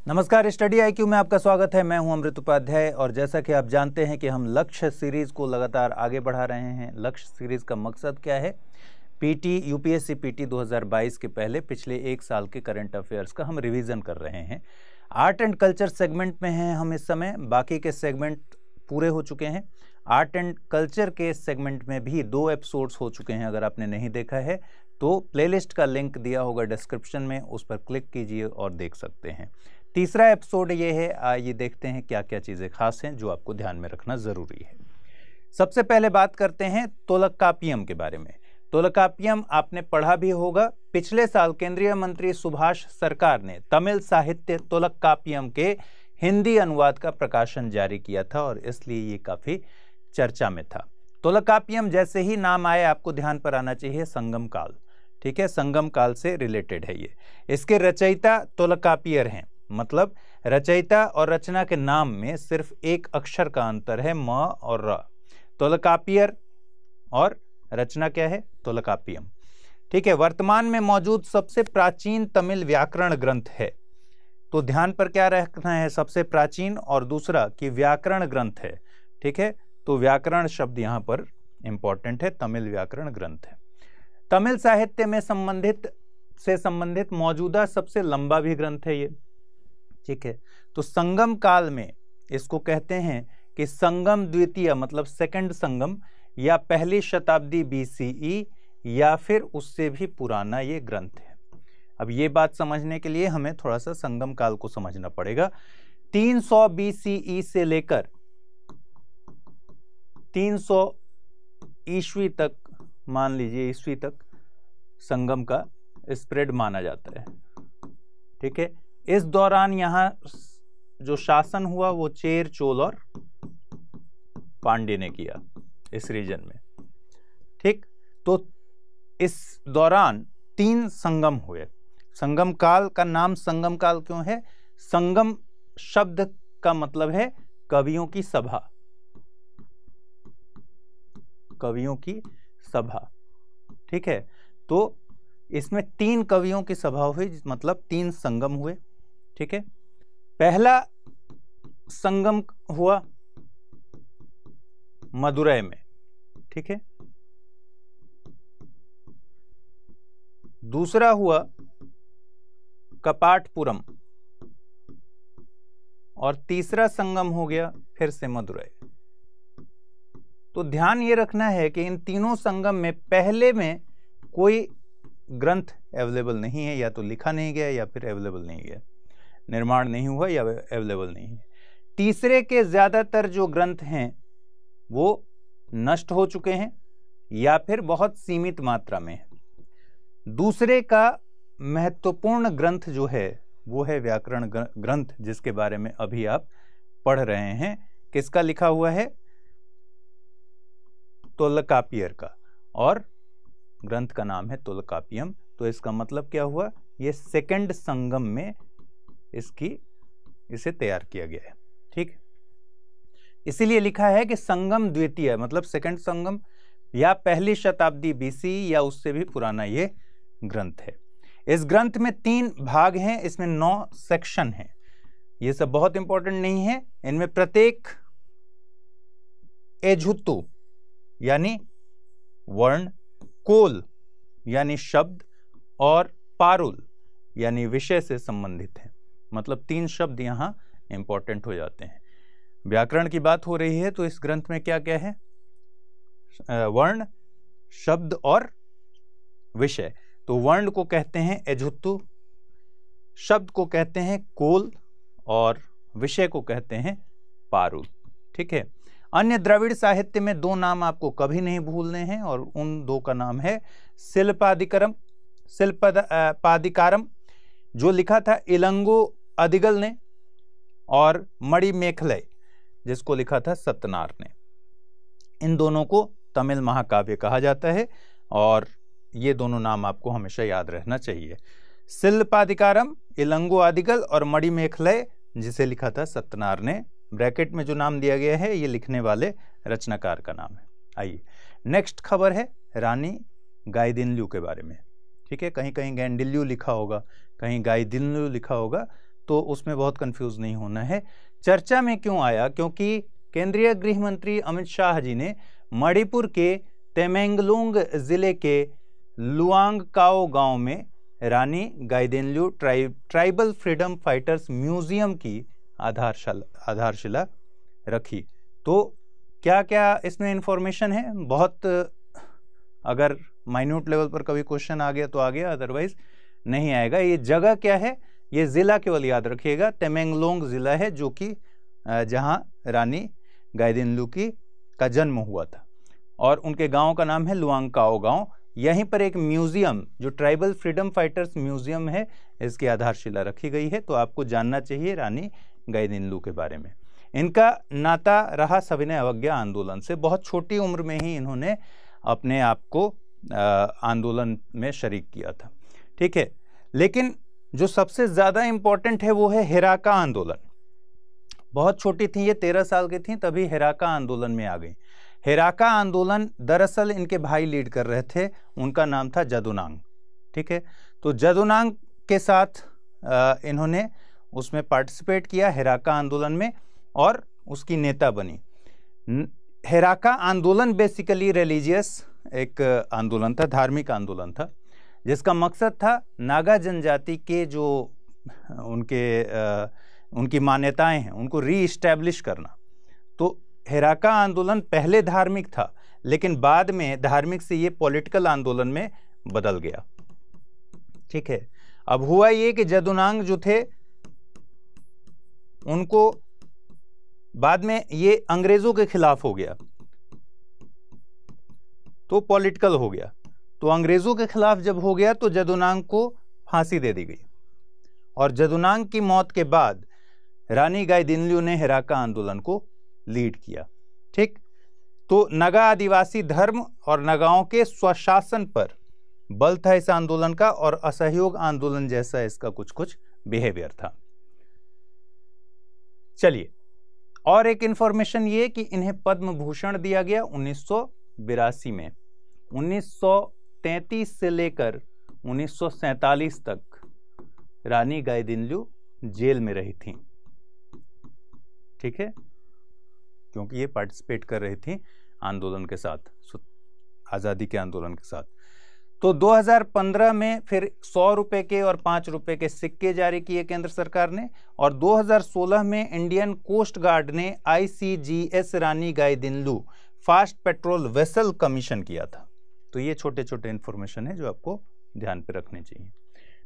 नमस्कार, study IQ में आपका स्वागत है। मैं हूं अमृत उपाध्याय और जैसा कि आप जानते हैं कि हम लक्ष्य सीरीज़ को लगातार आगे बढ़ा रहे हैं। लक्ष्य सीरीज़ का मकसद क्या है? यूपीएससी पीटी 2022 के पहले पिछले एक साल के करंट अफेयर्स का हम रिवीजन कर रहे हैं। आर्ट एंड कल्चर सेगमेंट में हैं हम इस समय, बाकी के सेगमेंट पूरे हो चुके हैं। आर्ट एंड कल्चर के सेगमेंट में भी 2 एपिसोड्स हो चुके हैं। अगर आपने नहीं देखा है तो प्लेलिस्ट का लिंक दिया होगा डिस्क्रिप्शन में, उस पर क्लिक कीजिए और देख सकते हैं। तीसरा एपिसोड ये है, आइए देखते हैं क्या क्या चीज़ें खास हैं जो आपको ध्यान में रखना ज़रूरी है। सबसे पहले बात करते हैं तोलकाप्पियम के बारे में। तोलकाप्पियम आपने पढ़ा भी होगा। पिछले साल केंद्रीय मंत्री सुभाष सरकार ने तमिल साहित्य तोलकाप्पियम के हिंदी अनुवाद का प्रकाशन जारी किया था और इसलिए ये काफ़ी चर्चा में था। तोलकाप्पियम जैसे ही नाम आए आपको ध्यान पर आना चाहिए संगम काल। ठीक है, संगम काल से रिलेटेड है ये। इसके रचयिता तोलकाप्पियर हैं, मतलब रचयिता और रचना के नाम में सिर्फ एक अक्षर का अंतर है, म और र। तोलकाप्पियर और रचना क्या है? तोलकाप्पियम। ठीक है, वर्तमान में मौजूद सबसे प्राचीन तमिल व्याकरण ग्रंथ है। तो ध्यान पर क्या रखना है? सबसे प्राचीन और दूसरा कि व्याकरण ग्रंथ है। ठीक है, तो व्याकरण शब्द यहाँ पर इंपॉर्टेंट है, तमिल व्याकरण ग्रंथ है। तमिल साहित्य में संबंधित मौजूदा सबसे लंबा भी ग्रंथ है ये। ठीक है, तो संगम काल में इसको कहते हैं कि संगम द्वितीय, मतलब सेकंड संगम, या पहली शताब्दी BCE या फिर उससे भी पुराना ये ग्रंथ है। अब ये बात समझने के लिए हमें थोड़ा सा संगम काल को समझना पड़ेगा। 300 BCE से लेकर 300 ईस्वी तक, मान लीजिए ईस्वी तक, संगम का स्प्रेड माना जाता है। ठीक है, इस दौरान यहाँ जो शासन हुआ वो चेर, चोल और पांड्य ने किया इस रीजन में। ठीक, तो इस दौरान 3 संगम हुए। संगम काल का नाम संगम काल क्यों है? संगम शब्द का मतलब है कवियों की सभा, कवियों की सभा। ठीक है, तो इसमें 3 कवियों की सभा हुई, मतलब 3 संगम हुए। ठीक है, पहला संगम हुआ मदुरै में। ठीक है, दूसरा हुआ कपाटपुरम और तीसरा संगम हो गया फिर से मदुरै। तो ध्यान ये रखना है कि इन तीनों संगम में पहले में कोई ग्रंथ अवेलेबल नहीं है, या तो लिखा नहीं गया या फिर अवेलेबल नहीं गया, निर्माण नहीं हुआ या अवेलेबल नहीं है। तीसरे के ज़्यादातर जो ग्रंथ हैं वो नष्ट हो चुके हैं या फिर बहुत सीमित मात्रा में है। दूसरे का महत्वपूर्ण ग्रंथ जो है वो है व्याकरण ग्रंथ, जिसके बारे में अभी आप पढ़ रहे हैं। किसका लिखा हुआ है? तोलकाप्पियर का, और ग्रंथ का नाम है तोलकाप्पियम। तो इसका मतलब क्या हुआ? ये सेकंड संगम में इसे तैयार किया गया है। ठीक, इसीलिए लिखा है कि संगम द्वितीय, मतलब सेकंड संगम, या पहली शताब्दी BC या उससे भी पुराना ये ग्रंथ है। इस ग्रंथ में 3 भाग हैं, इसमें 9 सेक्शन हैं। ये सब बहुत इंपॉर्टेंट नहीं है। इनमें प्रत्येक एझुत्तु यानी वर्ण, कोल यानी शब्द, और पारुल यानी विषय से संबंधित है। मतलब 3 शब्द यहाँ इंपॉर्टेंट हो जाते हैं। व्याकरण की बात हो रही है तो इस ग्रंथ में क्या क्या है? वर्ण, शब्द और विषय। तो वर्ण को कहते हैं एझुत्तु, शब्द को कहते हैं कोल और विषय को कहते हैं पारुल। ठीक है, अन्य द्रविड़ साहित्य में 2 नाम आपको कभी नहीं भूलने हैं, और उन 2 का नाम है शिल्पादिकारम जो लिखा था इलंगो अदिगल ने, और मणिमेखलय जिसको लिखा था सत्तनार ने। इन दोनों को तमिल महाकाव्य कहा जाता है और ये दोनों नाम आपको हमेशा याद रहना चाहिए। शिल्पादिकारम, इलंगो आदिगल और मणिमेखलय जिसे लिखा था सत्तनार ने। ब्रैकेट में जो नाम दिया गया है ये लिखने वाले रचनाकार का नाम है। आइए नेक्स्ट खबर है रानी गाइदिन्ल्यू के बारे में। ठीक है, कहीं कहीं गैंडिल्यू लिखा होगा, कहीं गाइदिन्ल्यू लिखा होगा, तो उसमें बहुत कंफ्यूज नहीं होना है। चर्चा में क्यों आया? क्योंकि केंद्रीय गृह मंत्री अमित शाह जी ने मणिपुर के तमेंगलोंग जिले के लुआंगकाओ गांव में Rani Gaidinliu tribal freedom fighters museum की आधारशिला रखी। तो क्या क्या इसमें इंफॉर्मेशन है? बहुत, अगर माइन्यूट लेवल पर कभी क्वेश्चन आ गया तो आ गया, अदरवाइज नहीं आएगा। ये जगह क्या है, ये जिला केवल याद रखिएगा, तमेंगलोंग जिला है, जो कि जहां रानी गाइदिन्ल्यू का जन्म हुआ था, और उनके गांव का नाम है लुआंगकाओ गांव। यहीं पर एक म्यूजियम, जो ट्राइबल फ्रीडम फाइटर्स म्यूजियम है, इसकी आधारशिला रखी गई है। तो आपको जानना चाहिए रानी गाइदिन्ल्यू के बारे में। इनका नाता रहा सविनय अवज्ञा आंदोलन से। बहुत छोटी उम्र में ही इन्होंने अपने आप को आंदोलन में शरीक किया था, ठीक है। लेकिन जो सबसे ज़्यादा इम्पोर्टेंट है वो है हिराका आंदोलन। बहुत छोटी थी ये, 13 साल की थी, तभी हिराका आंदोलन में आ गई। हिराका आंदोलन दरअसल इनके भाई लीड कर रहे थे, उनका नाम था जदुनांग, ठीक है। तो जदुनांग के साथ इन्होंने उसमें पार्टिसिपेट किया हिराका आंदोलन में, और उसकी नेता बनी। हिराका आंदोलन बेसिकली रिलीजियस एक आंदोलन था, धार्मिक आंदोलन था, जिसका मकसद था नागा जनजाति के जो उनकी मान्यताएं हैं उनको रीइस्टैब्लिश करना। तो हिराका आंदोलन पहले धार्मिक था, लेकिन बाद में धार्मिक से ये पॉलिटिकल आंदोलन में बदल गया, ठीक है। अब हुआ ये कि जदुनांग जो थे उनको बाद में ये अंग्रेजों के खिलाफ हो गया, तो पॉलिटिकल हो गया। तो अंग्रेजों के खिलाफ जब हो गया तो जदुनांग को फांसी दे दी गई, और जदुनांग की मौत के बाद रानी गाइदिन्ल्यू ने हिराका आंदोलन को लीड किया, ठीक। तो नगा आदिवासी धर्म और नगाओं के स्वशासन पर बल था इस आंदोलन का, और असहयोग आंदोलन जैसा इसका कुछ कुछ बिहेवियर था। चलिए, और एक इंफॉर्मेशन ये कि इन्हें पद्म भूषण दिया गया 1982 में। 1933 से लेकर 1947 तक रानी गाइदिन्ल्यू जेल में रही थी, ठीक है, क्योंकि ये पार्टिसिपेट कर रही थी आंदोलन के साथ, आज़ादी के आंदोलन के साथ। तो 2015 में फिर 100 रुपए के और 5 रुपए के सिक्के जारी किए केंद्र सरकार ने, और 2016 में इंडियन कोस्ट गार्ड ने ICGS Rani Gaidinliu fast patrol vessel commission किया था। तो ये छोटे छोटे इंफॉर्मेशन है जो आपको ध्यान पे रखने चाहिए।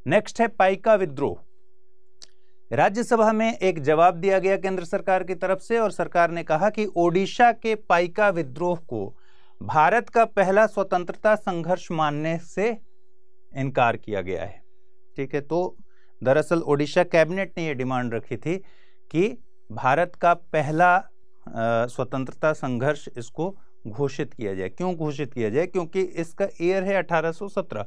नेक्स्ट है पाइका विद्रोह। राज्यसभा में एक जवाब दिया गया केंद्र सरकार की तरफ से, और सरकार ने कहा कि ओडिशा के पाइका विद्रोह को भारत का पहला स्वतंत्रता संघर्ष मानने से इनकार किया गया है, ठीक है। तो दरअसल ओडिशा कैबिनेट ने यह डिमांड रखी थी कि भारत का पहला स्वतंत्रता संघर्ष इसको घोषित किया जाए। क्यों घोषित किया जाए? क्योंकि इसका ईयर है 1817,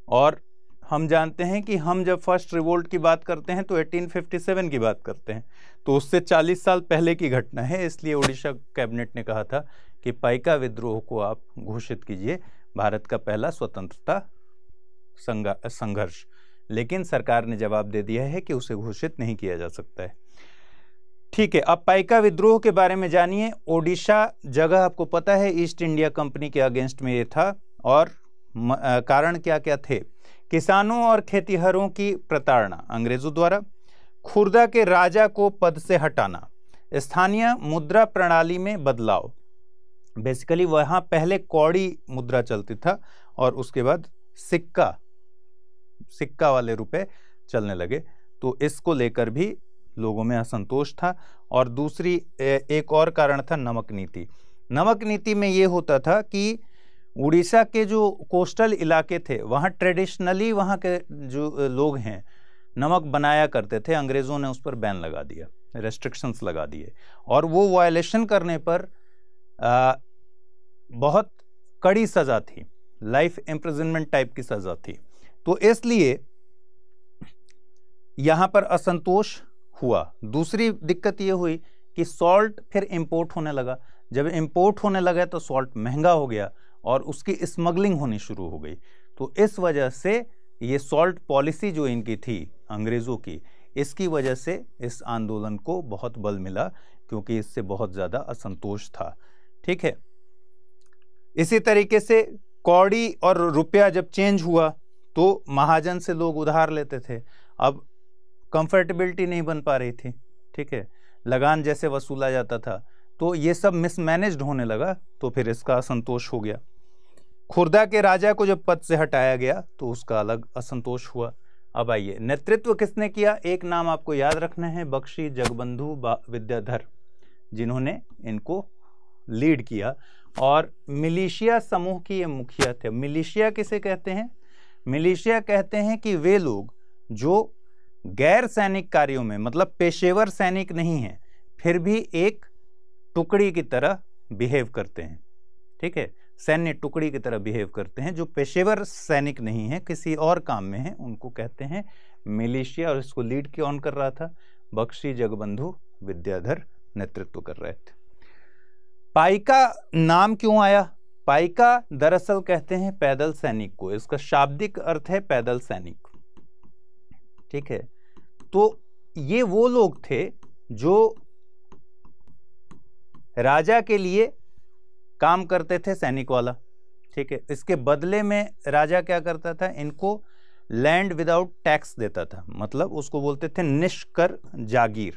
और हम जानते हैं कि हम जब फर्स्ट रिवोल्ट की बात करते हैं तो 1857 की बात करते हैं, तो उससे 40 साल पहले की घटना है। इसलिए ओडिशा कैबिनेट ने कहा था कि पाइका विद्रोह को आप घोषित कीजिए भारत का पहला स्वतंत्रता संघर्ष, लेकिन सरकार ने जवाब दे दिया है कि उसे घोषित नहीं किया जा सकता है, ठीक है। अब पाइका विद्रोह के बारे में जानिए। ओडिशा जगह आपको पता है ईस्ट इंडिया कंपनी के अगेंस्ट में ये था, और कारण क्या क्या थे? किसानों और खेतिहरों की प्रताड़ना अंग्रेजों द्वारा, खुर्दा के राजा को पद से हटाना, स्थानीय मुद्रा प्रणाली में बदलाव। बेसिकली वहां पहले कौड़ी मुद्रा चलती था, और उसके बाद सिक्का वाले रुपए चलने लगे, तो इसको लेकर भी लोगों में असंतोष था। और दूसरी एक और कारण था नमक नीति। नमक नीति में ये होता था कि उड़ीसा के जो कोस्टल इलाके थे वहाँ ट्रेडिशनली वहाँ के जो लोग हैं नमक बनाया करते थे, अंग्रेज़ों ने उस पर बैन लगा दिया, रेस्ट्रिक्शंस लगा दिए, और वो वायलेशन करने पर बहुत कड़ी सज़ा थी, लाइफ इम्प्रिजनमेंट टाइप की सज़ा थी। तो इसलिए यहाँ पर असंतोष हुआ। दूसरी दिक्कत ये हुई कि सॉल्ट फिर इंपोर्ट होने लगा। जब इंपोर्ट होने लगा तो सॉल्ट महंगा हो गया और उसकी स्मगलिंग होनी शुरू हो गई। तो इस वजह से ये सॉल्ट पॉलिसी जो इनकी थी अंग्रेज़ों की, इसकी वजह से इस आंदोलन को बहुत बल मिला, क्योंकि इससे बहुत ज़्यादा असंतोष था। ठीक है, इसी तरीके से कौड़ी और रुपया जब चेंज हुआ तो महाजन से लोग उधार लेते थे, अब कंफर्टेबिलिटी नहीं बन पा रही थी। ठीक है, लगान जैसे वसूला जाता था, तो ये सब मिसमैनेज्ड होने लगा, तो फिर इसका असंतोष हो गया। खुर्दा के राजा को जब पद से हटाया गया तो उसका अलग असंतोष हुआ। अब आइए, नेतृत्व किसने किया? एक नाम आपको याद रखना है, बख्शी जगबंधु विद्याधर, जिन्होंने इनको लीड किया, और मिलिशिया समूह की ये मुखिया थे। मिलिशिया किसे कहते हैं? मिलिशिया कहते हैं कि वे लोग जो गैर सैनिक कार्यों में, मतलब पेशेवर सैनिक नहीं है, फिर भी एक टुकड़ी की तरह बिहेव करते हैं। ठीक है, सैन्य टुकड़ी की तरह बिहेव करते हैं, जो पेशेवर सैनिक नहीं है, किसी और काम में है, उनको कहते हैं मिलिशिया। और इसको लीड कौन कर रहा था? बख्शी जगबंधु विद्याधर नेतृत्व कर रहे थे। पाइका नाम क्यों आया? पाइका दरअसल कहते हैं पैदल सैनिक को, इसका शाब्दिक अर्थ है पैदल सैनिक। ठीक है, तो ये वो लोग थे जो राजा के लिए काम करते थे, सैनिक वाला। ठीक है, इसके बदले में राजा क्या करता था? इनको लैंड विदाउट टैक्स देता था, मतलब उसको बोलते थे निष्कर जागीर।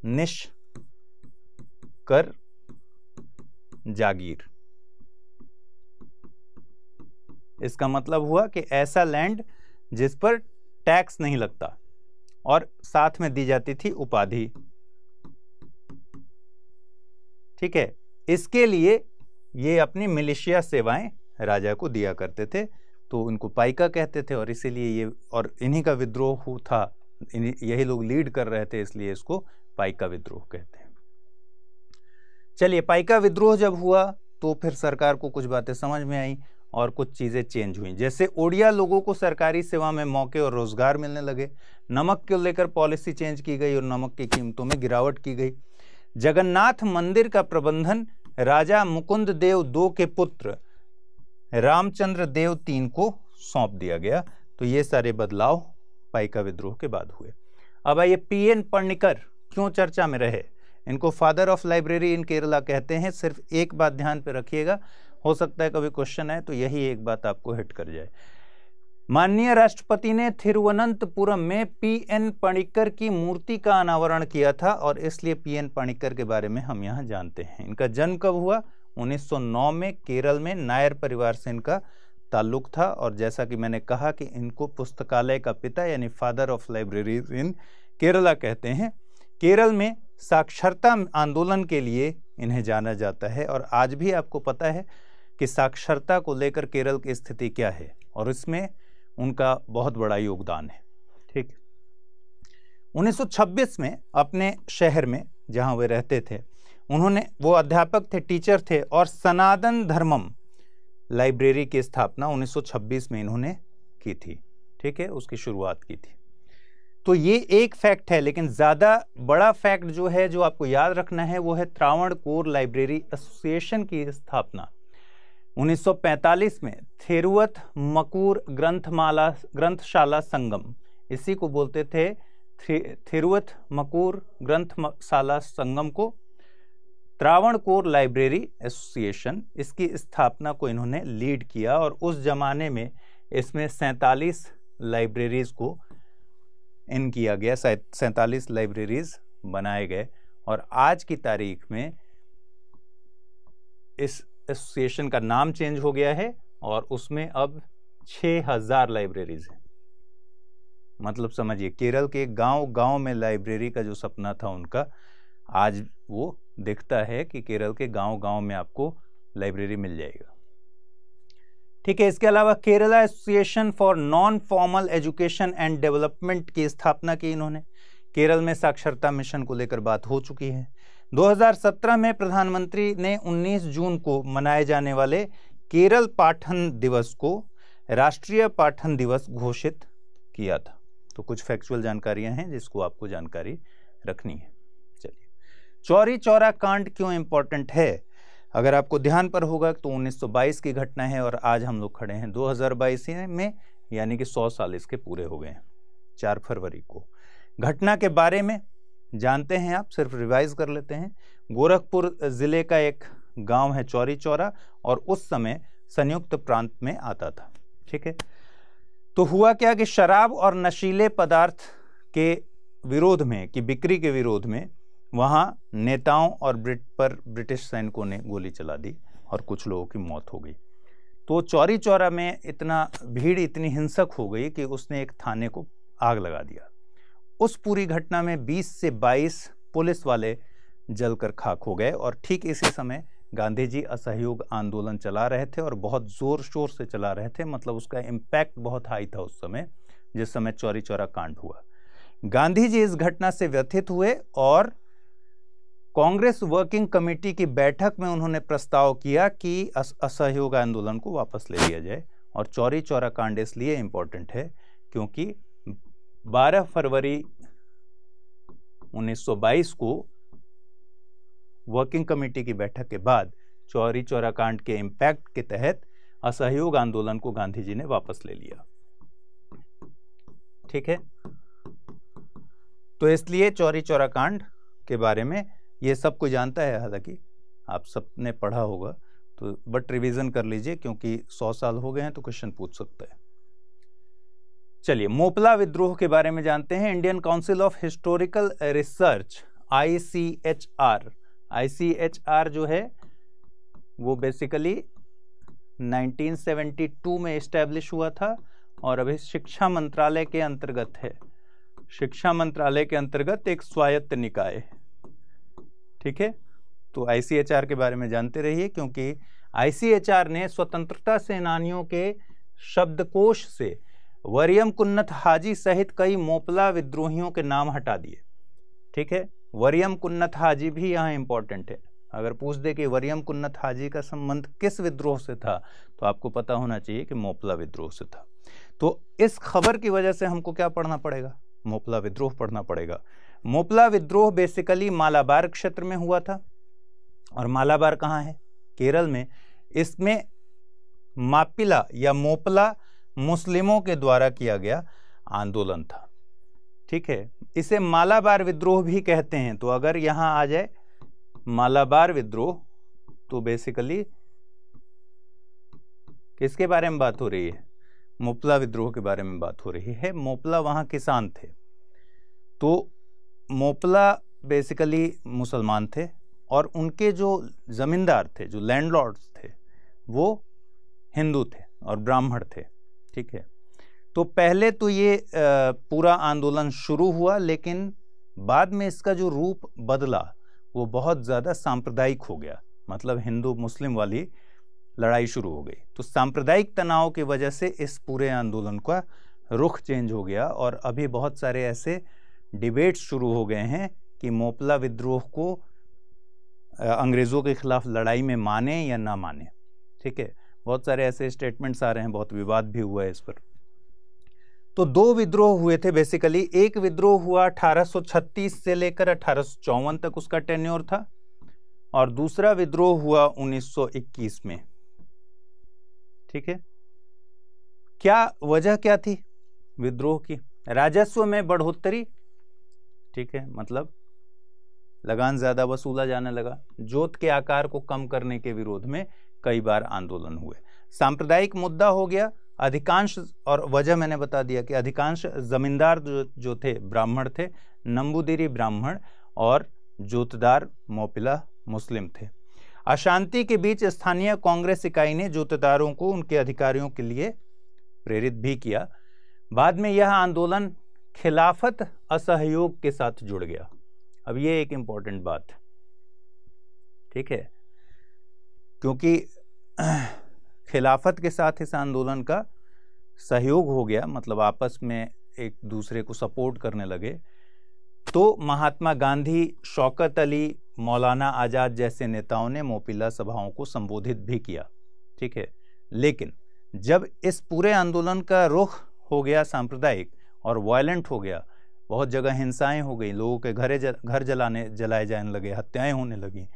निष्कर जागीर, इसका मतलब हुआ कि ऐसा लैंड जिस पर टैक्स नहीं लगता, और साथ में दी जाती थी उपाधि। ठीक है, इसके लिए ये अपनी मिलिशिया सेवाएं राजा को दिया करते थे, तो इनको पाइका कहते थे। और इसीलिए ये, और इन्हीं का विद्रोह था, यही लोग लीड कर रहे थे, इसलिए इसको पाइका विद्रोह कहते हैं। चलिए, पाइका विद्रोह जब हुआ तो फिर सरकार को कुछ बातें समझ में आई और कुछ चीज़ें चेंज हुई। जैसे ओडिया लोगों को सरकारी सेवा में मौके और रोजगार मिलने लगे, नमक को लेकर पॉलिसी चेंज की गई और नमक की कीमतों में गिरावट की गई। जगन्नाथ मंदिर का प्रबंधन राजा मुकुंद देव II के पुत्र रामचंद्र देव III को सौंप दिया गया। तो ये सारे बदलाव पाइका विद्रोह के बाद हुए। अब आइए, PN पणिक्कर क्यों चर्चा में रहे? इनको father of library in Kerala कहते हैं। सिर्फ एक बात ध्यान पे रखिएगा, हो सकता है कभी क्वेश्चन आए तो यही एक बात आपको हिट कर जाए। माननीय राष्ट्रपति ने थिरुवनंतपुरम में PN पणिक्कर की मूर्ति का अनावरण किया था, और इसलिए PN पणिक्कर के बारे में हम यहाँ जानते हैं। इनका जन्म कब हुआ? 1909 में केरल में नायर परिवार से इनका ताल्लुक था। और जैसा कि मैंने कहा कि इनको पुस्तकालय का पिता यानी father of library in Kerala कहते हैं। केरल में साक्षरता आंदोलन के लिए इन्हें जाना जाता है, और आज भी आपको पता है कि साक्षरता को लेकर केरल की स्थिति क्या है, और इसमें उनका बहुत बड़ा योगदान है। ठीक, 1926 में अपने शहर में जहां वे रहते थे, वो अध्यापक थे, टीचर थे, और सनातन धर्मम लाइब्रेरी की स्थापना 1926 में इन्होंने की थी। ठीक है, उसकी शुरुआत की थी। तो ये एक फैक्ट है, लेकिन ज़्यादा बड़ा फैक्ट जो है, जो आपको याद रखना है, वो है त्रावणकोर लाइब्रेरी एसोसिएशन की स्थापना 1945 में थिरुवत मकूर ग्रंथशाला संगम, इसी को बोलते थे थिरुवत मकूर ग्रंथशाला संगम को त्रावणकोर लाइब्रेरी एसोसिएशन, इसकी स्थापना को इन्होंने लीड किया। और उस जमाने में इसमें 47 लाइब्रेरीज को इन किया गया, 47 लाइब्रेरीज बनाए गए। और आज की तारीख में इस एसोसिएशन का नाम चेंज हो गया है, और उसमें अब 6000 लाइब्रेरीज हैं। मतलब समझिए, केरल के गांव-गांव में लाइब्रेरी का जो सपना था उनका, आज वो दिखता है कि केरल के गांव-गांव में आपको लाइब्रेरी मिल जाएगा। ठीक है, इसके अलावा Kerala association for non formal education and development की स्थापना की इन्होंने। केरल में साक्षरता मिशन को लेकर बात हो चुकी है। 2017 में प्रधानमंत्री ने 19 जून को मनाए जाने वाले केरल पाठन दिवस को राष्ट्रीय पाठन दिवस घोषित किया था। तो कुछ फैक्चुअल जानकारियां हैं जिसको आपको जानकारी रखनी है। चलिए, चौरी चौरा कांड क्यों इंपॉर्टेंट है? अगर आपको ध्यान पर होगा तो 1922 की घटना है, और आज हम लोग खड़े हैं 2022 में, यानी कि 100 साल इसके पूरे हो गए हैं 4 फरवरी को। घटना के बारे में जानते हैं आप, सिर्फ रिवाइज कर लेते हैं। गोरखपुर जिले का एक गांव है चौरी चौरा और उस समय संयुक्त प्रांत में आता था। ठीक है, तो हुआ क्या कि शराब और नशीले पदार्थ के विरोध में, की बिक्री के विरोध में वहां नेताओं और ब्रिटिश सैनिकों ने गोली चला दी और कुछ लोगों की मौत हो गई। तो चौरी चौरा में इतना भीड़ इतनी हिंसक हो गई कि उसने एक थाने को आग लगा दिया। उस पूरी घटना में 20 से 22 पुलिस वाले जलकर खाक हो गए और ठीक इसी समय गांधी जी असहयोग आंदोलन चला रहे थे और बहुत जोर शोर से चला रहे थे, मतलब उसका इम्पैक्ट बहुत हाई था उस समय, जिस समय चौरी चौरा कांड हुआ। गांधी जी इस घटना से व्यथित हुए और कांग्रेस वर्किंग कमेटी की बैठक में उन्होंने प्रस्ताव किया कि असहयोग आंदोलन को वापस ले लिया जाए। और चौरी चौरा कांड इसलिए इंपॉर्टेंट है क्योंकि 12 फरवरी 1922 को वर्किंग कमेटी की बैठक के बाद चौरी चौरा कांड के इम्पैक्ट के तहत असहयोग आंदोलन को गांधी जी ने वापस ले लिया। ठीक है, तो इसलिए चौरी चौरा कांड के बारे में ये सब कोई जानता है, हालांकि आप सबने पढ़ा होगा, तो बट रिवीजन कर लीजिए क्योंकि 100 साल हो गए हैं तो क्वेश्चन पूछ सकता है। चलिए, मोपला विद्रोह के बारे में जानते हैं। Indian council of historical research ICHR जो है वो बेसिकली 1972 में इस्टेब्लिश हुआ था और अभी शिक्षा मंत्रालय के अंतर्गत है। शिक्षा मंत्रालय के अंतर्गत एक स्वायत्त निकाय है। ठीक है, तो ICHR के बारे में जानते रहिए क्योंकि ICHR ने स्वतंत्रता सेनानियों के शब्दकोश से वरियम कुन्नत हाजी सहित कई मोपला विद्रोहियों के नाम हटा दिए। ठीक है, वरियम कुन्नत हाजी भी यहाँ इंपॉर्टेंट है। अगर पूछ दे कि वरियम कुन्नत हाजी का संबंध किस विद्रोह से था तो आपको पता होना चाहिए कि मोपला विद्रोह से था। तो इस खबर की वजह से हमको क्या पढ़ना पड़ेगा? मोपला विद्रोह पढ़ना पड़ेगा। मोपला विद्रोह बेसिकली मालाबार क्षेत्र में हुआ था और मालाबार कहाँ है? केरल में। इसमें मापिला या मोपला मुस्लिमों के द्वारा किया गया आंदोलन था। ठीक है, इसे मालाबार विद्रोह भी कहते हैं। तो अगर यहां आ जाए मालाबार विद्रोह तो बेसिकली किसके बारे में बात हो रही है? मोपला विद्रोह के बारे में बात हो रही है। मोपला वहां किसान थे, तो मोपला बेसिकली मुसलमान थे और उनके जो जमींदार थे, जो लैंडलॉर्ड्स थे, वो हिंदू थे और ब्राह्मण थे। ठीक है, तो पहले तो ये पूरा आंदोलन शुरू हुआ, लेकिन बाद में इसका जो रूप बदला वो बहुत ज़्यादा सांप्रदायिक हो गया, मतलब हिंदू मुस्लिम वाली लड़ाई शुरू हो गई। तो सांप्रदायिक तनाव की वजह से इस पूरे आंदोलन का रुख चेंज हो गया और अभी बहुत सारे ऐसे डिबेट्स शुरू हो गए हैं कि मोपला विद्रोह को अंग्रेज़ों के खिलाफ लड़ाई में माने या ना माने। ठीक है, बहुत सारे ऐसे स्टेटमेंट्स आ रहे हैं, बहुत विवाद भी हुआ है इस पर। तो दो विद्रोह हुए थे बेसिकली। एक विद्रोह हुआ 1836 से लेकर 1854 तक उसका टेन्योर था और दूसरा विद्रोह हुआ 1921 में। ठीक है, क्या वजह क्या थी विद्रोह की? राजस्व में बढ़ोतरी। ठीक है, मतलब लगान ज्यादा वसूला जाने लगा। जोत के आकार को कम करने के विरोध में कई बार आंदोलन हुए। सांप्रदायिक मुद्दा हो गया अधिकांश, और वजह मैंने बता दिया कि अधिकांश जमींदार जो थे ब्राह्मण थे, नंबूदिरी ब्राह्मण और जोतदार मोपिला मुस्लिम थे। अशांति के बीच स्थानीय कांग्रेस इकाई ने जोतदारों को उनके अधिकारियों के लिए प्रेरित भी किया। बाद में यह आंदोलन खिलाफत असहयोग के साथ जुड़ गया। अब ये एक इंपॉर्टेंट बात, ठीक है, क्योंकि खिलाफत के साथ इस आंदोलन का सहयोग हो गया, मतलब आपस में एक दूसरे को सपोर्ट करने लगे। तो महात्मा गांधी, शौकत अली, मौलाना आज़ाद जैसे नेताओं ने मोपिला सभाओं को संबोधित भी किया। ठीक है, लेकिन जब इस पूरे आंदोलन का रुख हो गया सांप्रदायिक और वायलेंट हो गया, बहुत जगह हिंसाएं हो गई, लोगों के घर जलाए जाने लगे, हत्याएं होने लगी,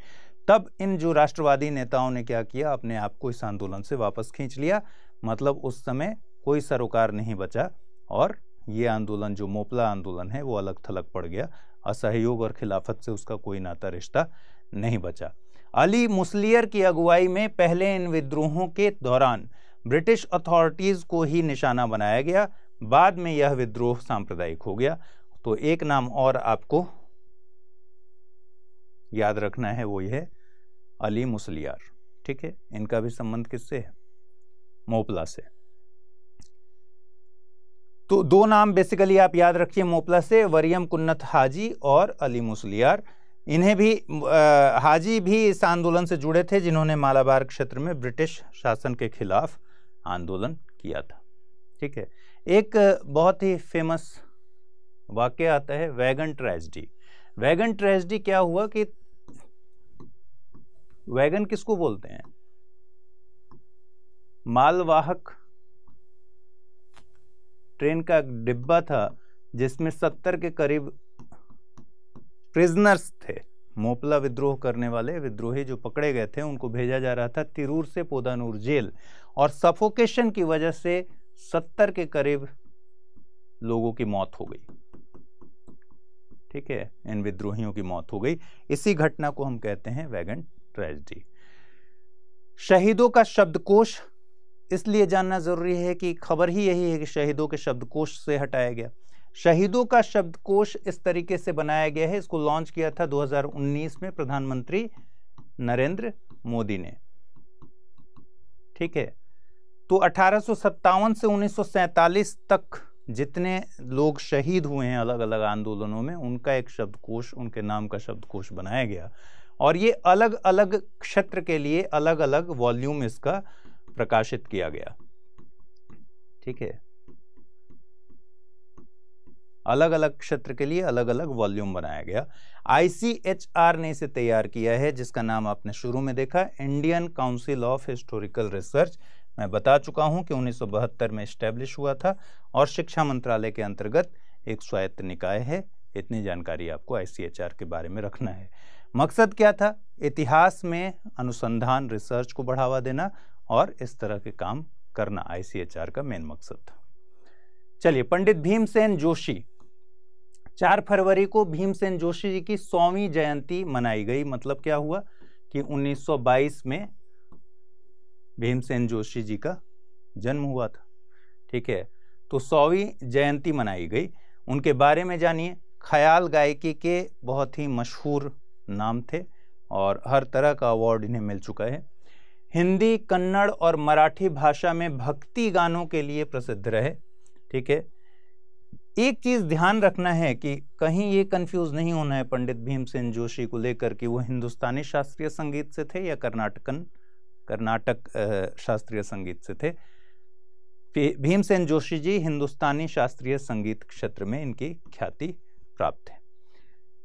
तब इन जो राष्ट्रवादी नेताओं ने क्या किया, अपने आप को इस आंदोलन से वापस खींच लिया। मतलब उस समय कोई सरोकार नहीं बचा और ये आंदोलन जो मोपला आंदोलन है वो अलग थलग पड़ गया। असहयोग और खिलाफत से उसका कोई नाता रिश्ता नहीं बचा। अली मुसलियर की अगुवाई में पहले इन विद्रोहों के दौरान ब्रिटिश अथॉरिटीज को ही निशाना बनाया गया। बाद में यह विद्रोह सांप्रदायिक हो गया। तो एक नाम और आपको याद रखना है, वो यह अली मुसलियार। ठीक है, इनका भी संबंध किससे है? मोपला से। तो दो नाम बेसिकली आप याद रखिए मोपला से, वरियम कुन्नत हाजी और अली मुसलियार। इन्हें भी हाजी भी इस आंदोलन से जुड़े थे जिन्होंने मालाबार क्षेत्र में ब्रिटिश शासन के खिलाफ आंदोलन किया था। ठीक है, एक बहुत ही फेमस वाक्य आता है वैगन ट्रेजेडी। वैगन ट्रेजेडी क्या हुआ कि वैगन किसको बोलते हैं? मालवाहक ट्रेन का डिब्बा था जिसमें 70 के करीब प्रिजनर्स थे। मोपला विद्रोह करने वाले विद्रोही जो पकड़े गए थे उनको भेजा जा रहा था तिरूर से पोदानूर जेल, और सफोकेशन की वजह से 70 के करीब लोगों की मौत हो गई। ठीक है, इन विद्रोहियों की मौत हो गई। इसी घटना को हम कहते हैं वैगन ट्रेजेडी। शहीदों का शब्दकोश इसलिए जानना जरूरी है कि खबर ही यही है कि शहीदों के शब्दकोश से हटाया गया। शहीदों का शब्दकोश इस तरीके से बनाया गया है, इसको लॉन्च किया था 2019 में प्रधानमंत्री नरेंद्र मोदी ने। ठीक है, तो 1857 से 1947 तक जितने लोग शहीद हुए हैं अलग अलग आंदोलनों में, उनका एक शब्दकोश, उनके नाम का शब्दकोश बनाया गया, और ये अलग अलग क्षेत्र के लिए अलग अलग वॉल्यूम इसका प्रकाशित किया गया। ठीक है, अलग अलग क्षेत्र के लिए अलग अलग वॉल्यूम बनाया गया। ICHR ने इसे तैयार किया है, जिसका नाम आपने शुरू में देखा, Indian council of historical research. मैं बता चुका हूं कि 1972 में एस्टेब्लिश हुआ था और शिक्षा मंत्रालय के अंतर्गत एक स्वायत्त निकाय है। इतनी जानकारी आपको ICHR के बारे में रखना है। मकसद क्या था? इतिहास में अनुसंधान, रिसर्च को बढ़ावा देना और इस तरह के काम करना ICHR का मेन मकसद था। चलिए, पंडित भीमसेन जोशी, 4 फरवरी को भीमसेन जोशी जी की 100वीं जयंती मनाई गई। मतलब क्या हुआ कि 1922 में भीमसेन जोशी जी का जन्म हुआ था। ठीक है, तो 100वीं जयंती मनाई गई। उनके बारे में जानिए। ख्याल गायकी के बहुत ही मशहूर नाम थे और हर तरह का अवार्ड इन्हें मिल चुका है। हिंदी, कन्नड़ और मराठी भाषा में भक्ति गानों के लिए प्रसिद्ध रहे। ठीक है, एक चीज ध्यान रखना है कि कहीं ये कंफ्यूज नहीं होना है पंडित भीमसेन जोशी को लेकर कि वो हिंदुस्तानी शास्त्रीय संगीत से थे या कर्नाटक शास्त्रीय संगीत से थे। भीमसेन जोशी जी हिंदुस्तानी शास्त्रीय संगीत क्षेत्र में इनकी ख्याति प्राप्त है।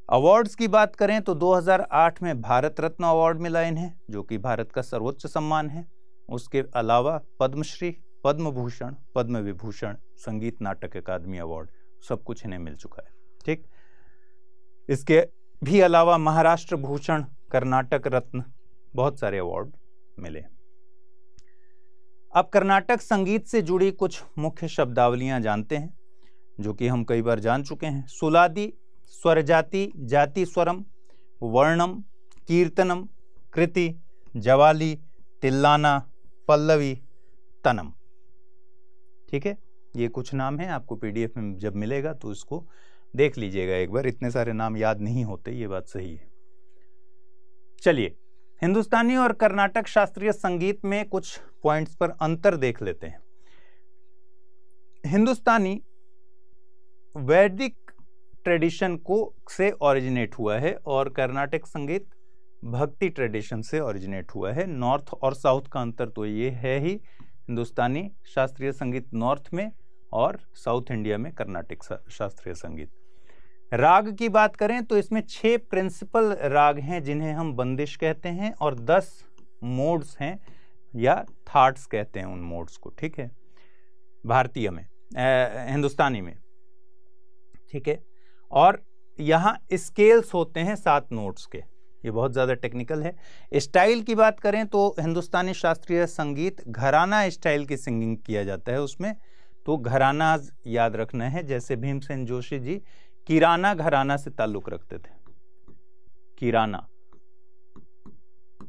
अवार्ड्स की बात करें तो 2008 में भारत रत्न अवार्ड मिला इन्हें, जो कि भारत का सर्वोच्च सम्मान है। उसके अलावा पद्मश्री, पद्म भूषण, पद्म विभूषण, संगीत नाटक अकादमी अवार्ड, सब कुछ इन्हें मिल चुका है। ठीक, इसके भी अलावा महाराष्ट्र भूषण, कर्नाटक रत्न, बहुत सारे अवार्ड मिले। अब कर्नाटक संगीत से जुड़ी कुछ मुख्य शब्दावलियां जानते हैं, जो कि हम कई बार जान चुके हैं। सुलादी, स्वरजाति, जाति स्वरम, वर्णम, कीर्तनम, कृति, जवाली, तिल्लाना, पल्लवी, तनम। ठीक है, ये कुछ नाम हैं। आपको PDF में जब मिलेगा तो इसको देख लीजिएगा एक बार। इतने सारे नाम याद नहीं होते, ये बात सही है। चलिए, हिंदुस्तानी और कर्नाटक शास्त्रीय संगीत में कुछ पॉइंट्स पर अंतर देख लेते हैं। हिंदुस्तानी वैदिक ट्रेडिशन को से ओरिजिनेट हुआ है और कर्नाटक संगीत भक्ति ट्रेडिशन से ओरिजिनेट हुआ है। नॉर्थ और साउथ का अंतर तो ये है ही, हिंदुस्तानी शास्त्रीय संगीत नॉर्थ में और साउथ इंडिया में कर्नाटक शास्त्रीय संगीत। राग की बात करें तो इसमें 6 प्रिंसिपल राग हैं जिन्हें हम बंदिश कहते हैं, और 10 मोड्स हैं या थाट्स कहते हैं उन मोड्स को। ठीक है, भारतीय में, हिंदुस्तानी में। ठीक है, और यहाँ स्केल्स होते हैं 7 नोट्स के। ये बहुत ज़्यादा टेक्निकल है। स्टाइल की बात करें तो हिंदुस्तानी शास्त्रीय संगीत घराना स्टाइल की सिंगिंग किया जाता है उसमें। तो घराना याद रखना है। जैसे भीमसेन जोशी जी किराना घराना से ताल्लुक रखते थे। किराना,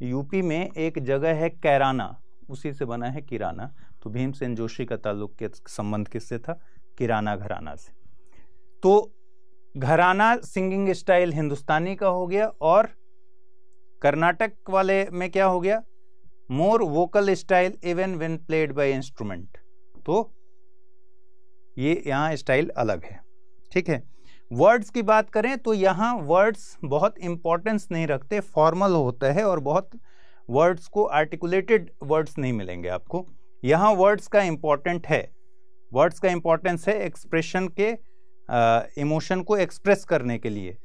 यूपी में एक जगह है कैराना, उसी से बना है किराना। तो भीमसेन जोशी का ताल्लुक के संबंध किससे था? किराना घराना से। तो घराना सिंगिंग स्टाइल हिंदुस्तानी का हो गया, और कर्नाटक वाले में क्या हो गया? More vocal style even when played by instrument. तो ये यहाँ स्टाइल अलग है, ठीक है। वर्ड्स की बात करें तो यहाँ वर्ड्स बहुत इंपॉर्टेंस नहीं रखते, फॉर्मल होता है, और बहुत वर्ड्स को आर्टिकुलेटेड वर्ड्स नहीं मिलेंगे आपको। यहाँ वर्ड्स का इंपॉर्टेंट है, वर्ड्स का इंपॉर्टेंस है एक्सप्रेशन के, इमोशन को एक्सप्रेस करने के लिए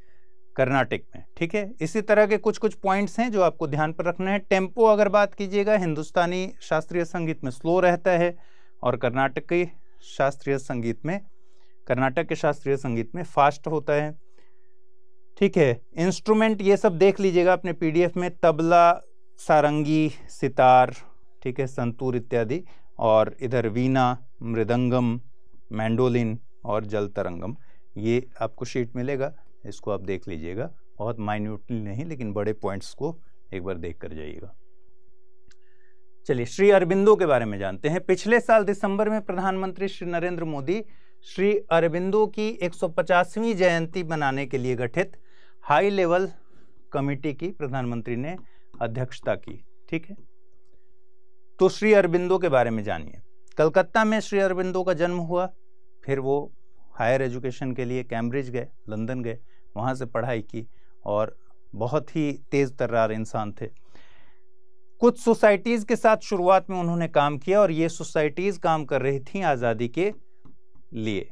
कर्नाटक में, ठीक है। इसी तरह के कुछ कुछ पॉइंट्स हैं जो आपको ध्यान पर रखना है। टेम्पो अगर बात कीजिएगा, हिंदुस्तानी शास्त्रीय संगीत में स्लो रहता है, और कर्नाटक के शास्त्रीय संगीत में फास्ट होता है, ठीक है। इंस्ट्रूमेंट ये सब देख लीजिएगा अपने पीडीएफ में, तबला, सारंगी, सितार, ठीक है, संतूर इत्यादि, और इधर वीणा, मृदंगम, मैंडोलिन और जल तरंगम, ये आपको शीट मिलेगा, इसको आप देख लीजिएगा। बहुत माइन्यूटली नहीं, लेकिन बड़े पॉइंट्स को एक बार देख कर जाइएगा। चलिए श्री अरबिंदो के बारे में जानते हैं। पिछले साल दिसंबर में प्रधानमंत्री श्री नरेंद्र मोदी श्री अरबिंदो की 150वीं जयंती मनाने के लिए गठित हाई लेवल कमेटी की प्रधानमंत्री ने अध्यक्षता की, ठीक है। तो श्री अरबिंदो के बारे में जानिए। कलकत्ता में श्री अरबिंदो का जन्म हुआ, फिर वो हायर एजुकेशन के लिए कैम्ब्रिज गए, लंदन गए, वहाँ से पढ़ाई की, और बहुत ही तेज तर्रार इंसान थे। कुछ सोसाइटीज़ के साथ शुरुआत में उन्होंने काम किया, और ये सोसाइटीज़ काम कर रही थी आज़ादी के लिए,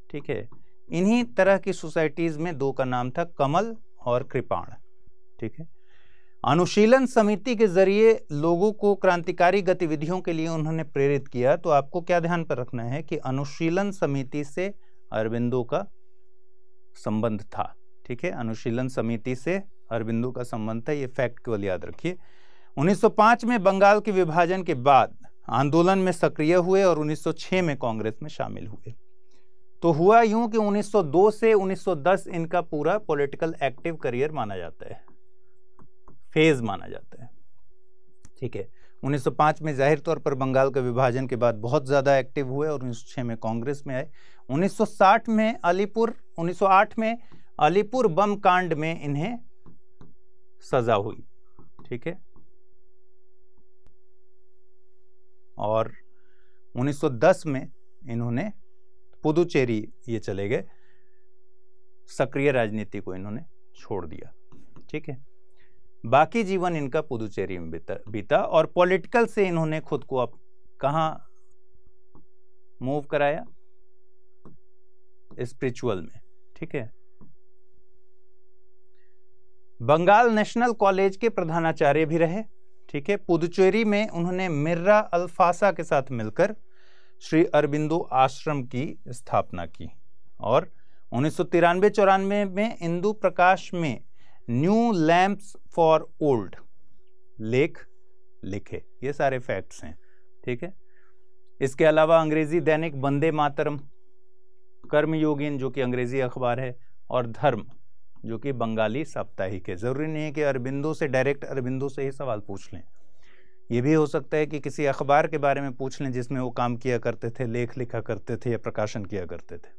ठीक है। इन्हीं तरह की सोसाइटीज़ में दो का नाम था, कमल और कृपाण, ठीक है। अनुशीलन समिति के जरिए लोगों को क्रांतिकारी गतिविधियों के लिए उन्होंने प्रेरित किया। तो आपको क्या ध्यान पर रखना है कि अनुशीलन समिति से अरबिंदो का संबंध था, ठीक है। अनुशीलन समिति से अरबिंदो का संबंध था, ये फैक्ट केवल याद रखिए। 1905 में बंगाल के विभाजन के बाद आंदोलन में सक्रिय हुए, और 1906 में कांग्रेस में शामिल हुए। तो हुआ यूं कि 1902 से 1910 इनका पूरा पॉलिटिकल एक्टिव करियर माना जाता है, फेज माना जाता है, ठीक है। 1905 में जाहिर तौर पर बंगाल का विभाजन के बाद बहुत ज़्यादा एक्टिव हुए, और 1906 में कांग्रेस में आए। 1908 में अलीपुर बम कांड में इन्हें सजा हुई, ठीक है। और 1910 में इन्होंने पुदुचेरी ये चले गए, सक्रिय राजनीति को इन्होंने छोड़ दिया, ठीक है। बाकी जीवन इनका पुदुचेरी में बीता, और पॉलिटिकल से इन्होंने खुद को अब कहाँ मूव कराया? स्पिरिचुअल में, ठीक है। बंगाल नेशनल कॉलेज के प्रधानाचार्य भी रहे, ठीक है। पुदुचेरी में उन्होंने मिर्रा अल्फासा के साथ मिलकर श्री अरबिंदो आश्रम की स्थापना की, और 1993-94 में इंदु प्रकाश में न्यू लैंप्स फॉर ओल्ड लेख लिखे। ये सारे फैक्ट्स हैं, ठीक है। इसके अलावा अंग्रेजी दैनिक वंदे मातरम, कर्मयोगिन जो कि अंग्रेजी अखबार है, और धर्म जो कि बंगाली साप्ताहिक है। जरूरी नहीं है कि अरबिंदो से डायरेक्ट अरबिंदो से ही सवाल पूछ लें, ये भी हो सकता है कि किसी अखबार के बारे में पूछ लें जिसमें वो काम किया करते थे, लेख लिखा करते थे या प्रकाशन किया करते थे।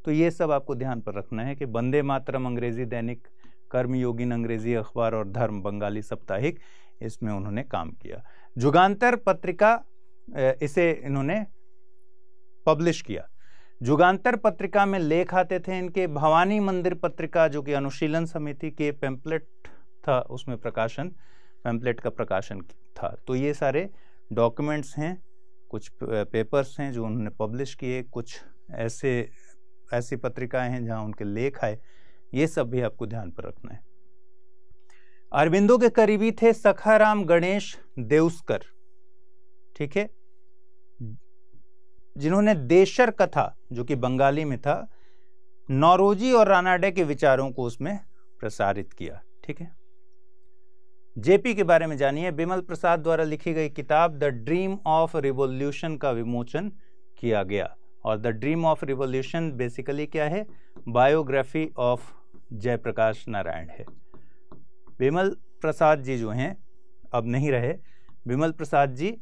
तो ये सब आपको ध्यान पर रखना है कि वंदे मातरम अंग्रेजी दैनिक, कर्मयोगिन अंग्रेजी अखबार, और धर्म बंगाली साप्ताहिक, इसमें उन्होंने काम किया। जुगांतर पत्रिका इसे इन्होंने पब्लिश किया। जुगांतर पत्रिका में लेख आते थे इनके। भवानी मंदिर पत्रिका जो कि अनुशीलन समिति के पैम्पलेट था, उसमें पैम्पलेट का प्रकाशन था। तो ये सारे डॉक्यूमेंट्स हैं, कुछ पेपर्स हैं जो उन्होंने पब्लिश किए, कुछ ऐसी पत्रिकाएं हैं जहां उनके लेख आए। ये सब भी आपको ध्यान पर रखना है। अरबिंदो के करीबी थे सखाराम गणेश देउस्कर, ठीक है, जिन्होंने देशर कथा जो कि बंगाली में था, नौरोजी और रानाडे के विचारों को उसमें प्रसारित किया, ठीक है। जेपी के बारे में जानिए। बिमल प्रसाद द्वारा लिखी गई किताब द ड्रीम ऑफ रिवॉल्यूशन का विमोचन किया गया। और the dream of revolution basically क्या है, बायोग्राफी ऑफ जयप्रकाश नारायण है। विमल प्रसाद जी जो हैं अब नहीं रहे, विमल प्रसाद जी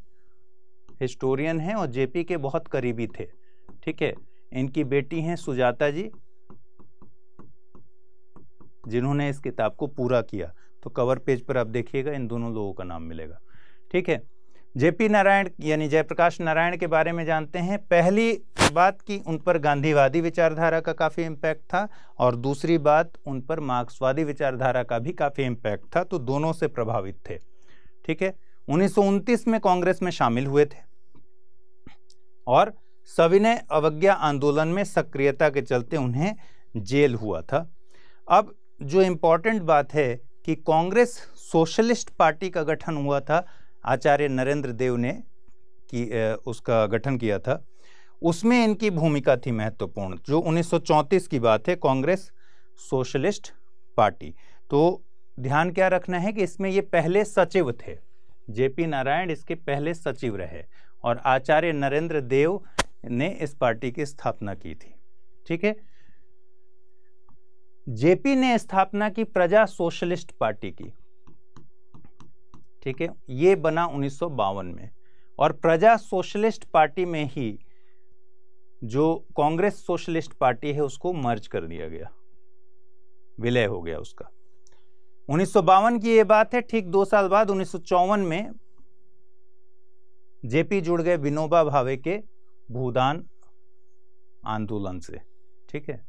हिस्टोरियन हैं और जेपी के बहुत करीबी थे, ठीक है। इनकी बेटी हैं सुजाता जी, जिन्होंने इस किताब को पूरा किया। तो कवर पेज पर आप देखिएगा इन दोनों लोगों का नाम मिलेगा, ठीक है। जेपी नारायण यानी जयप्रकाश नारायण के बारे में जानते हैं। पहली बात कि उन पर गांधीवादी विचारधारा का काफ़ी इम्पैक्ट था, और दूसरी बात उन पर मार्क्सवादी विचारधारा का भी काफ़ी इम्पैक्ट था, तो दोनों से प्रभावित थे, ठीक है। 1929 में कांग्रेस में शामिल हुए थे और सविनय अवज्ञा आंदोलन में सक्रियता के चलते उन्हें जेल हुआ था। अब जो इम्पोर्टेंट बात है कि कांग्रेस सोशलिस्ट पार्टी का गठन हुआ था, आचार्य नरेंद्र देव ने उसका गठन किया था, उसमें इनकी भूमिका थी महत्वपूर्ण। जो 1934 की बात है, कांग्रेस सोशलिस्ट पार्टी। तो ध्यान क्या रखना है कि इसमें ये पहले सचिव थे, जेपी नारायण इसके पहले सचिव रहे, और आचार्य नरेंद्र देव ने इस पार्टी की स्थापना की थी, ठीक है। जेपी ने स्थापना की प्रजा सोशलिस्ट पार्टी की, ठीक है। ये बना 1952 में, और प्रजा सोशलिस्ट पार्टी में ही जो कांग्रेस सोशलिस्ट पार्टी है उसको मर्ज कर दिया गया, विलय हो गया उसका। 1952 की ये बात है। ठीक 2 साल बाद 1954 में जेपी जुड़ गए विनोबा भावे के भूदान आंदोलन से, ठीक है।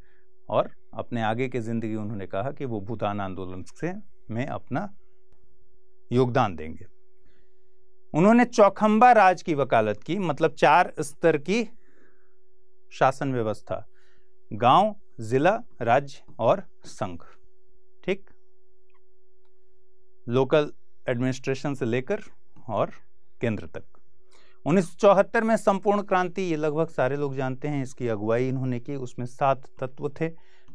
और अपने आगे की जिंदगी उन्होंने कहा कि वो भूदान आंदोलन से में अपना योगदान देंगे। उन्होंने चौखंबा राज की वकालत की, मतलब 4 स्तर की शासन व्यवस्था, गांव, जिला, राज्य और संघ, ठीक। लोकल एडमिनिस्ट्रेशन से लेकर और केंद्र तक। 1974 में संपूर्ण क्रांति, ये लगभग सारे लोग जानते हैं, इसकी अगुवाई इन्होंने की। उसमें 7 तत्व थे: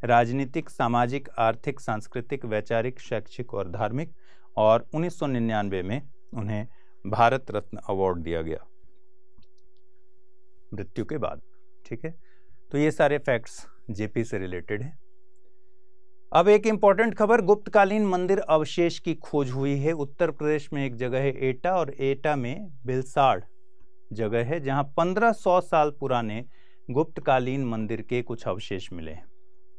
राजनीतिक, सामाजिक, आर्थिक, सांस्कृतिक, वैचारिक, शैक्षिक और धार्मिक। और 1999 में उन्हें भारत रत्न अवार्ड दिया गया मृत्यु के बाद, ठीक है। तो ये सारे फैक्ट्स जेपी से रिलेटेड हैं। अब एक इंपॉर्टेंट खबर, गुप्तकालीन मंदिर अवशेष की खोज हुई है। उत्तर प्रदेश में एक जगह है एटा, और एटा में बिलसाड़ जगह है जहां 1500 साल पुराने गुप्तकालीन मंदिर के कुछ अवशेष मिले हैं,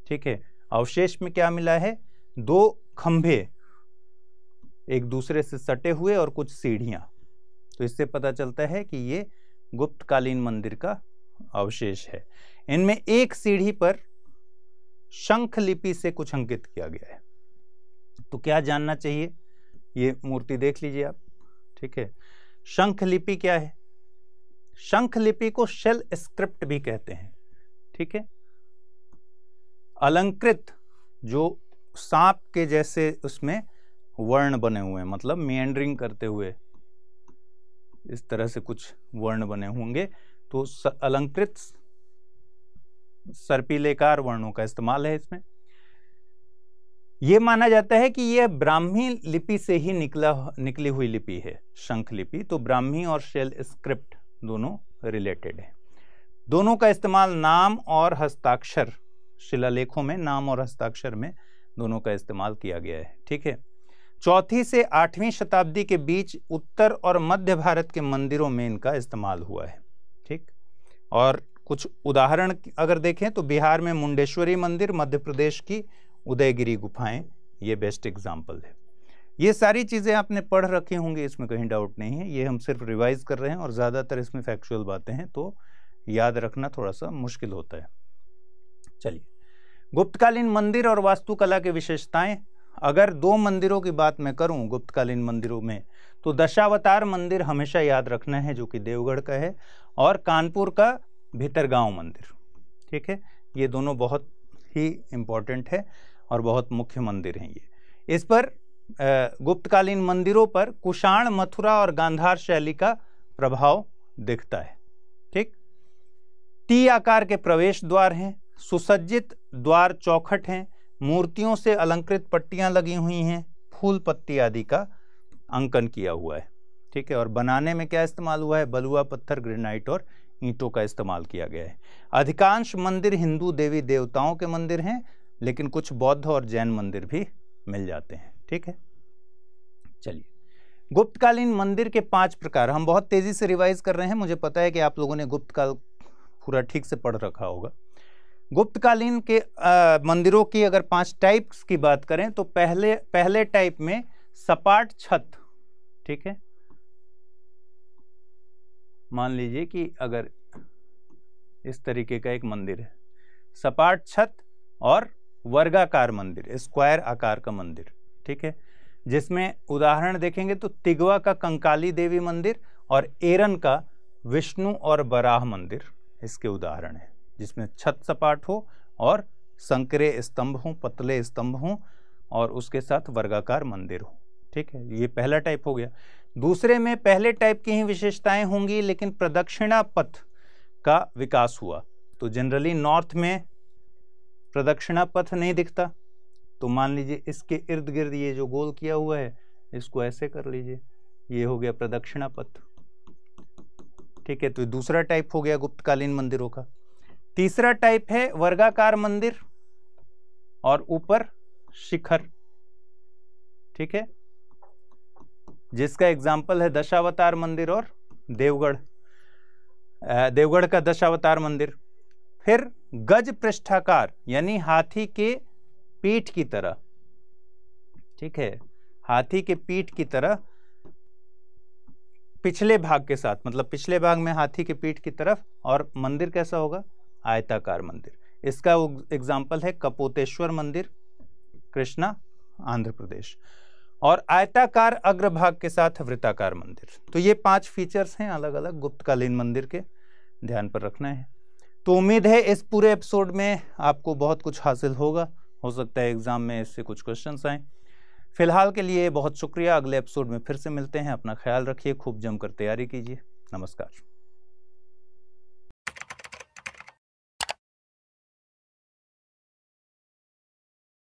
ठीक है। अवशेष में क्या मिला है? 2 खंभे एक दूसरे से सटे हुए और कुछ सीढ़ियां। तो इससे पता चलता है कि ये गुप्तकालीन मंदिर का अवशेष है। इनमें एक सीढ़ी पर शंख लिपि से कुछ अंकित किया गया है। तो क्या जानना चाहिए? ये मूर्ति देख लीजिए आप, ठीक है। शंख लिपि क्या है? शंख लिपि को शेल स्क्रिप्ट भी कहते हैं, ठीक है। अलंकृत, जो सांप के जैसे उसमें वर्ण बने हुए हैं, मतलब मेंडरिंग करते हुए इस तरह से कुछ वर्ण बने होंगे, तो अलंकृत सर्पिलेकार वर्णों का इस्तेमाल है इसमें। यह माना जाता है कि यह ब्राह्मी लिपि से ही निकली हुई लिपि है, शंख लिपि। तो ब्राह्मी और शेल स्क्रिप्ट दोनों रिलेटेड है। दोनों का इस्तेमाल नाम और हस्ताक्षर, शिलालेखों में नाम और हस्ताक्षर में दोनों का इस्तेमाल किया गया है, ठीक है। 4वीं से 8वीं शताब्दी के बीच उत्तर और मध्य भारत के मंदिरों में इनका इस्तेमाल हुआ है, ठीक। और कुछ उदाहरण अगर देखें तो बिहार में मुंडेश्वरी मंदिर, मध्य प्रदेश की उदयगिरी गुफाएं, ये बेस्ट एग्जाम्पल है। ये सारी चीज़ें आपने पढ़ रखी होंगी, इसमें कहीं डाउट नहीं है। ये हम सिर्फ रिवाइज कर रहे हैं और ज़्यादातर इसमें फैक्चुअल बातें हैं, तो याद रखना थोड़ा सा मुश्किल होता है। चलिए, गुप्तकालीन मंदिर और वास्तुकला की विशेषताएं। अगर 2 मंदिरों की बात मैं करूं गुप्तकालीन मंदिरों में, तो दशावतार मंदिर हमेशा याद रखना है, जो कि देवगढ़ का है, और कानपुर का भीतरगांव मंदिर, ठीक है। ये दोनों बहुत ही इम्पोर्टेंट है और बहुत मुख्य मंदिर हैं ये। इस पर गुप्तकालीन मंदिरों पर कुषाण, मथुरा और गांधार शैली का प्रभाव दिखता है, ठीक। टी आकार के प्रवेश द्वार हैं, सुसज्जित द्वार चौखट हैं, मूर्तियों से अलंकृत पट्टियां लगी हुई हैं, फूल पत्ती आदि का अंकन किया हुआ है, ठीक है। और बनाने में क्या इस्तेमाल हुआ है? बलुआ पत्थर, ग्रेनाइट और ईंटों का इस्तेमाल किया गया है। अधिकांश मंदिर हिंदू देवी देवताओं के मंदिर हैं, लेकिन कुछ बौद्ध और जैन मंदिर भी मिल जाते हैं। ठीक है, चलिए गुप्तकालीन मंदिर के 5 प्रकार। हम बहुत तेजी से रिवाइज कर रहे हैं, मुझे पता है कि आप लोगों ने गुप्त काल पूरा ठीक से पढ़ रखा होगा। गुप्तकालीन के मंदिरों की अगर 5 टाइप्स की बात करें तो पहले टाइप में सपाट छत। ठीक है, मान लीजिए कि अगर इस तरीके का एक मंदिर है, सपाट छत और वर्गाकार मंदिर, स्क्वायर आकार का मंदिर। ठीक है, जिसमें उदाहरण देखेंगे तो तिगवा का कंकाली देवी मंदिर और एरन का विष्णु और बराह मंदिर इसके उदाहरण है, जिसमें छत सपाट हो और संकरे स्तंभ हों, पतले स्तंभ हों और उसके साथ वर्गाकार मंदिर हो। ठीक है, ये पहला टाइप हो गया। दूसरे में पहले टाइप की ही विशेषताएं होंगी, लेकिन प्रदक्षिणा पथ का विकास हुआ। तो जनरली नॉर्थ में प्रदक्षिणा पथ नहीं दिखता, तो मान लीजिए इसके इर्द गिर्द ये जो गोल किया हुआ है इसको ऐसे कर लीजिए, ये हो गया प्रदक्षिणा पथ। ठीक है, तो दूसरा टाइप हो गया गुप्तकालीन मंदिरों का। तीसरा टाइप है वर्गाकार मंदिर और ऊपर शिखर। ठीक है, जिसका एग्जाम्पल है दशावतार मंदिर और देवगढ़ का दशावतार मंदिर। फिर गज पृष्ठाकार यानी हाथी के पीठ की तरह। ठीक है, हाथी के पीठ की तरह पिछले भाग के साथ, मतलब पिछले भाग में हाथी के पीठ की तरफ, और मंदिर कैसा होगा, आयताकार मंदिर। इसका एग्जाम्पल है कपोतेश्वर मंदिर, कृष्णा, आंध्र प्रदेश। और आयताकार अग्रभाग के साथ वृत्ताकार मंदिर। तो ये 5 फीचर्स हैं अलग अलग गुप्तकालीन मंदिर के, ध्यान पर रखना है। तो उम्मीद है इस पूरे एपिसोड में आपको बहुत कुछ हासिल होगा, हो सकता है एग्जाम में इससे कुछ क्वेश्चंस आए। फिलहाल के लिए बहुत शुक्रिया, अगले एपिसोड में फिर से मिलते हैं। अपना ख्याल रखिए, खूब जमकर तैयारी कीजिए। नमस्कार।